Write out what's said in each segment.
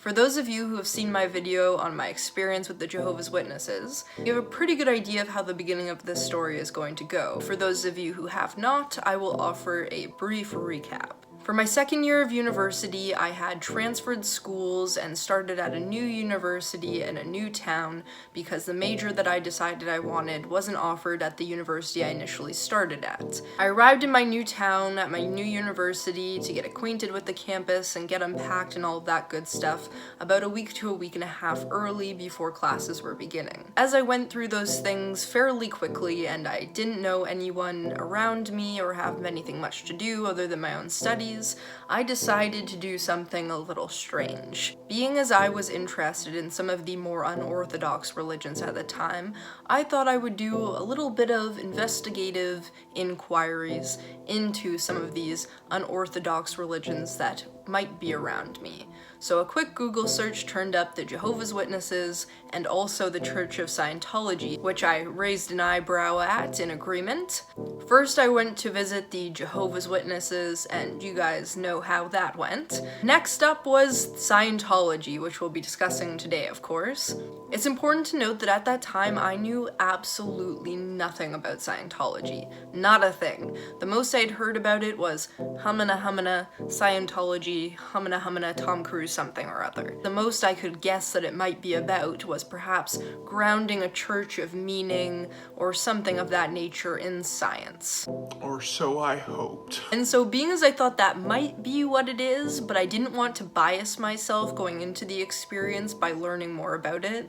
For those of you who have seen my video on my experience with the Jehovah's Witnesses, you have a pretty good idea of how the beginning of this story is going to go. For those of you who have not, I will offer a brief recap. For my second year of university, I had transferred schools and started at a new university in a new town because the major that I decided I wanted wasn't offered at the university I initially started at. I arrived in my new town at my new university to get acquainted with the campus and get unpacked and all of that good stuff about a week to a week and a half early before classes were beginning. As I went through those things fairly quickly and I didn't know anyone around me or have anything much to do other than my own studies, I decided to do something a little strange. Being as I was interested in some of the more unorthodox religions at the time, I thought I would do a little bit of investigative inquiries into some of these unorthodox religions that might be around me. So a quick Google search turned up the Jehovah's Witnesses and also the Church of Scientology, which I raised an eyebrow at in agreement. First I went to visit the Jehovah's Witnesses, and you guys know how that went. Next up was Scientology, which we'll be discussing today, of course. It's important to note that at that time I knew absolutely nothing about Scientology. Not a thing. The most I'd heard about it was humana Scientology, humana Tom Cruise something or other. The most I could guess that it might be about was perhaps grounding a church of meaning or something of that nature in science. Or so I hoped. And so being as I thought that might be what it is, but I didn't want to bias myself going into the experience by learning more about it.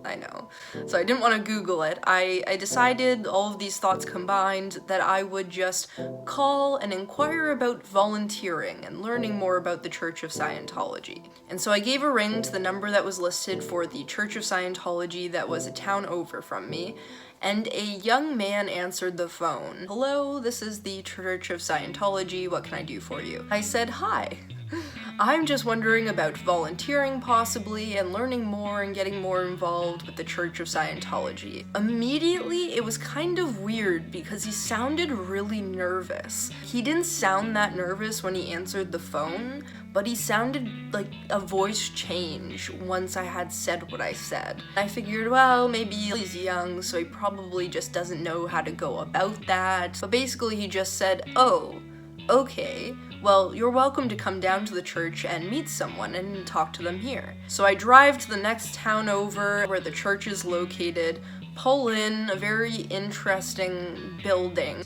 I know. So I didn't want to Google it. I decided, all of these thoughts combined, that I would just call and inquire about volunteering and learning more about the Church of Scientology. And so I gave a ring to the number that was listed for the Church of Scientology that was a town over from me, and a young man answered the phone. "Hello, this is the Church of Scientology. What can I do for you?" I said, "Hi. I'm just wondering about volunteering possibly and learning more and getting more involved with the Church of Scientology." Immediately, it was kind of weird because he sounded really nervous. He didn't sound that nervous when he answered the phone, but he sounded like a voice change once I had said what I said. I figured, well, maybe he's young, so he probably just doesn't know how to go about that. But basically he just said, "Oh, okay. Well, you're welcome to come down to the church and meet someone and talk to them here." So I drive to the next town over where the church is located, pull in a very interesting building,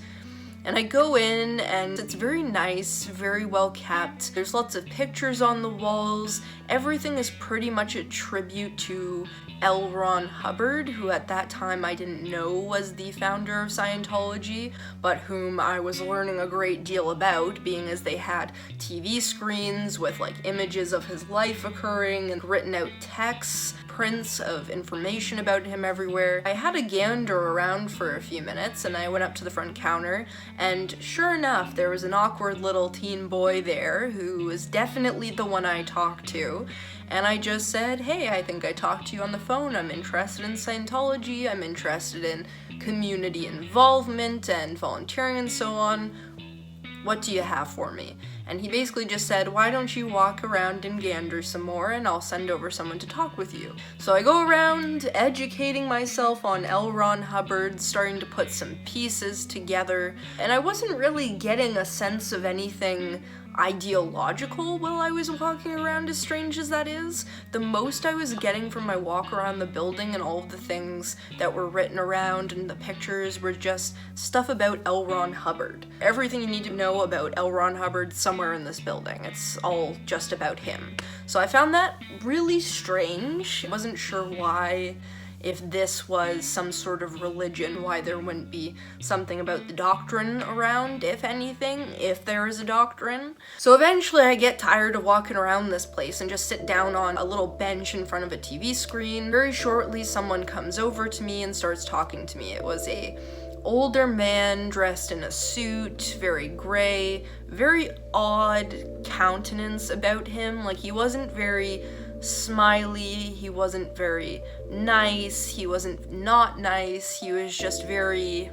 and I go in and it's very nice, very well kept. There's lots of pictures on the walls. Everything is pretty much a tribute to L. Ron Hubbard, who at that time I didn't know was the founder of Scientology, but whom I was learning a great deal about, being as they had TV screens with like images of his life occurring and written out texts, prints of information about him everywhere. I had a gander around for a few minutes and I went up to the front counter, and sure enough, there was an awkward little teen boy there who was definitely the one I talked to. And I just said, "Hey, I think I talked to you on the phone. I'm interested in Scientology. I'm interested in community involvement and volunteering and so on. What do you have for me?" And he basically just said, "Why don't you walk around and gander some more and I'll send over someone to talk with you." So I go around educating myself on L. Ron Hubbard, starting to put some pieces together, and I wasn't really getting a sense of anything ideological while I was walking around, as strange as that is. The most I was getting from my walk around the building and all of the things that were written around and the pictures were just stuff about L. Ron Hubbard. Everything you need to know about L. Ron Hubbard somewhere in this building. It's all just about him. So I found that really strange. I wasn't sure why. If this was some sort of religion, why there wouldn't be something about the doctrine around, if anything, if there is a doctrine. So eventually I get tired of walking around this place and just sit down on a little bench in front of a TV screen. Very shortly, someone comes over to me and starts talking to me. It was a older man dressed in a suit, very gray, very odd countenance about him. Like, he wasn't very smiley, he wasn't very nice, he wasn't not nice, he was just very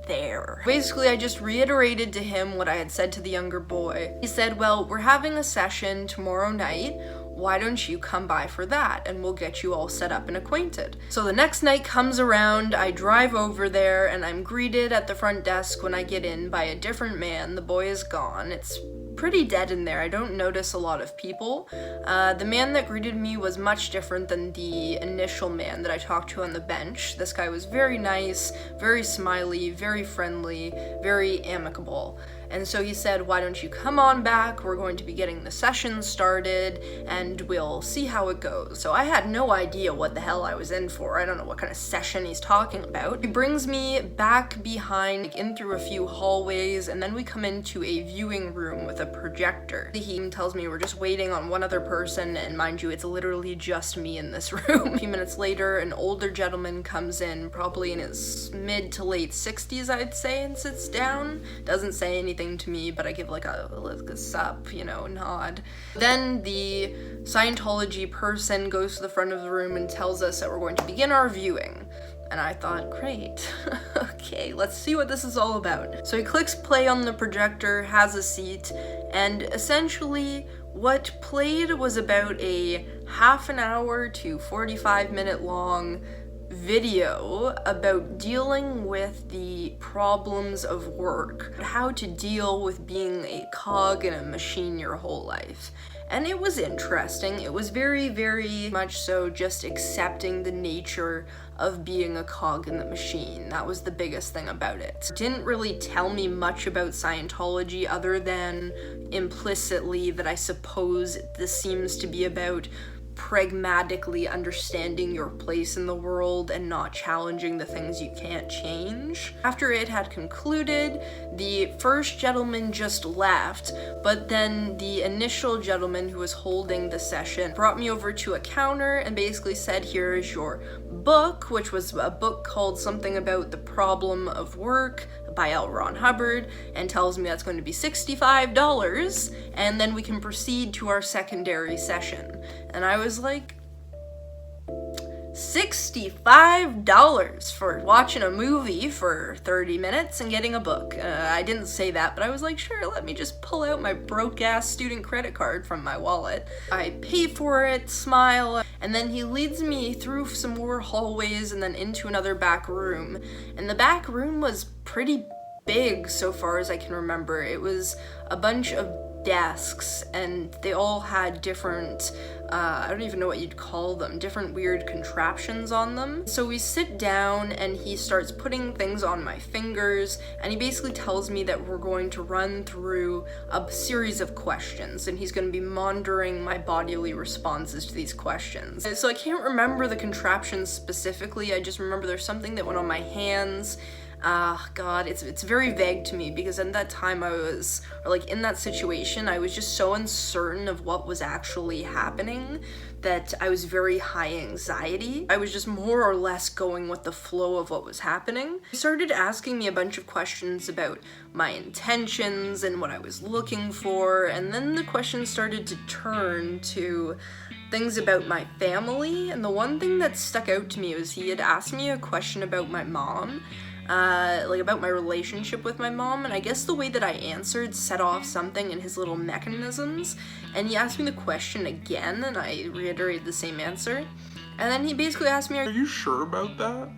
there. Basically, I just reiterated to him what I had said to the younger boy. He said, well, we're having a session tomorrow night. Why don't you come by for that and we'll get you all set up and acquainted. So the next night comes around, I drive over there and I'm greeted at the front desk when I get in by a different man. The boy is gone. It's pretty dead in there. I don't notice a lot of people. The man that greeted me was much different than the initial man that I talked to on the bench. This guy was very nice, very smiley, very friendly, very amicable. And so he said, why don't you come on back? We're going to be getting the session started and we'll see how it goes. So I had no idea what the hell I was in for. I don't know what kind of session he's talking about. He brings me back behind, in through a few hallways, and then we come into a viewing room with a projector. He tells me we're just waiting on one other person, and mind you, it's literally just me in this room. A few minutes later, an older gentleman comes in, probably in his mid to late 60s, I'd say, and sits down. Doesn't say anything to me, but I give like a sup, nod. Then the Scientology person goes to the front of the room and tells us that we're going to begin our viewing. And I thought, great, okay, let's see what this is all about. So he clicks play on the projector, has a seat, and essentially what played was about a half an hour to 45-minute long video about dealing with the problems of work, how to deal with being a cog in a machine your whole life. And it was interesting. It was very, very much so just accepting the nature of being a cog in the machine. That was the biggest thing about it. It didn't really tell me much about Scientology other than implicitly that I suppose this seems to be about pragmatically understanding your place in the world and not challenging the things you can't change. After it had concluded, the first gentleman just left, but then the initial gentleman who was holding the session brought me over to a counter and basically said, here is your book, which was a book called Something About the Problem of Work by L. Ron Hubbard, and tells me that's going to be $65, and then we can proceed to our secondary session. And I was like, $65 for watching a movie for 30 minutes and getting a book. I didn't say that, but I was like, sure, let me just pull out my broke-ass student credit card from my wallet. I pay for it, smile, and then he leads me through some more hallways and then into another back room. And the back room was pretty big so far as I can remember. It was a bunch of desks, and they all had different, I don't even know what you'd call them, different weird contraptions on them. So we sit down and he starts putting things on my fingers, and he basically tells me that we're going to run through a series of questions, and he's going to be monitoring my bodily responses to these questions. So I can't remember the contraptions specifically, I just remember there's something that went on my hands. God, it's very vague to me because at that time in that situation, I was just so uncertain of what was actually happening that I was very high anxiety. I was just more or less going with the flow of what was happening. He started asking me a bunch of questions about my intentions and what I was looking for, and then the questions started to turn to things about my family, and the one thing that stuck out to me was he had asked me a question about my mom, about my relationship with my mom, and I guess the way that I answered set off something in his little mechanisms, and he asked me the question again, and I reiterated the same answer, and then he basically asked me, Are you sure about that?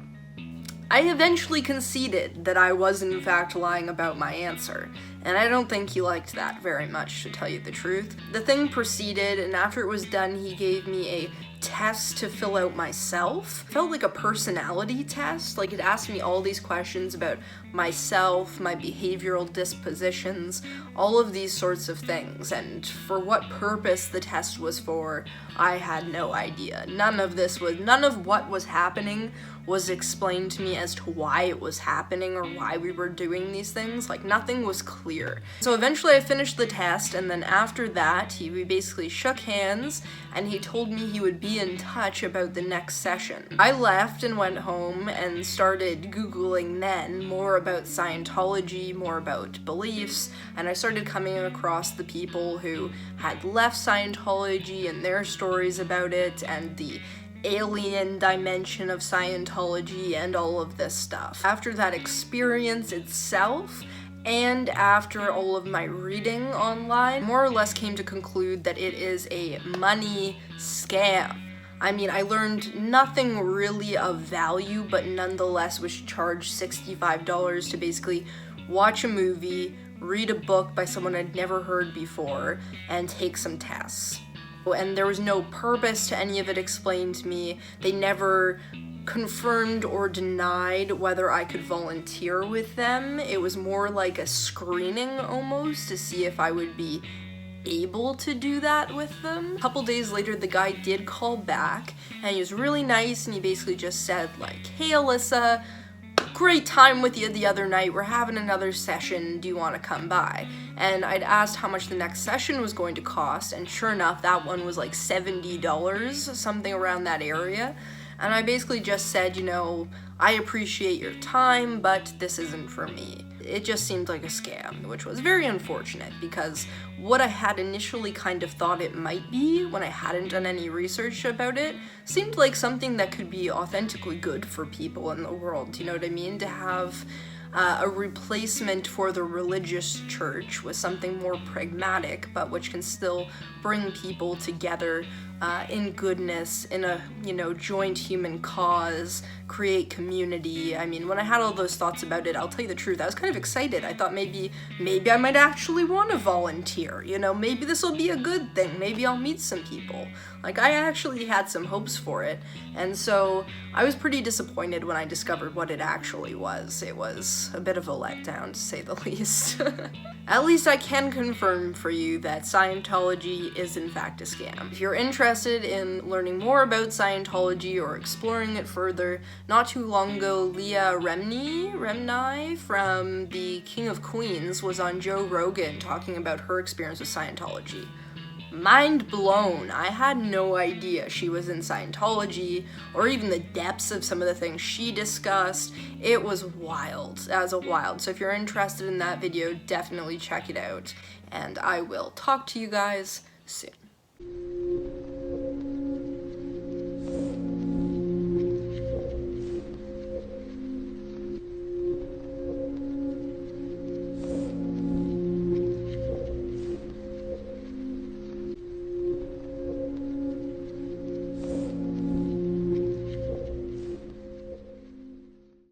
I eventually conceded that I was in fact lying about my answer, and I don't think he liked that very much, to tell you the truth. The thing proceeded, and after it was done, he gave me a test to fill out myself. It felt like a personality test. Like, it asked me all these questions about myself, my behavioral dispositions, all of these sorts of things, and for what purpose the test was for, I had no idea. None of what was happening was explained to me as to why it was happening or why we were doing these things. Like, nothing was clear. So eventually I finished the test, and then after that, we basically shook hands, and he told me he would be in touch about the next session. I left and went home and started Googling then more about Scientology, more about beliefs, and I started coming across the people who had left Scientology and their stories about it, and the alien dimension of Scientology and all of this stuff. After that experience itself, and after all of my reading online, more or less came to conclude that it is a money scam. I mean, I learned nothing really of value, but nonetheless was charged $65 to basically watch a movie, read a book by someone I'd never heard before, and take some tests. And there was no purpose to any of it explained to me. They never confirmed or denied whether I could volunteer with them. It was more like a screening almost to see if I would be able to do that with them. A couple days later, the guy did call back, and he was really nice, and he basically just said like, "Hey Alyssa, great time with you the other night, we're having another session, do you want to come by?" And I'd asked how much the next session was going to cost, and sure enough, that one was like $70, something around that area. And I basically just said, you know, I appreciate your time, but this isn't for me. It just seemed like a scam, which was very unfortunate because what I had initially kind of thought it might be when I hadn't done any research about it seemed like something that could be authentically good for people in the world, you know what I mean? To have a replacement for the religious church with something more pragmatic, but which can still bring people together in goodness, in a, you know, joint human cause, create community. I mean, when I had all those thoughts about it, I'll tell you the truth, I was kind of excited. I thought maybe I might actually want to volunteer, you know, maybe this will be a good thing, maybe I'll meet some people. Like, I actually had some hopes for it, and so I was pretty disappointed when I discovered what it actually was. It was a bit of a letdown, to say the least. At least I can confirm for you that Scientology is in fact a scam. If you're interested in learning more about Scientology or exploring it further, not too long ago, Leah Remini from the King of Queens was on Joe Rogan talking about her experience with Scientology. Mind blown. I had no idea she was in Scientology or even the depths of some of the things she discussed. It was wild, So if you're interested in that video, definitely check it out. And I will talk to you guys soon.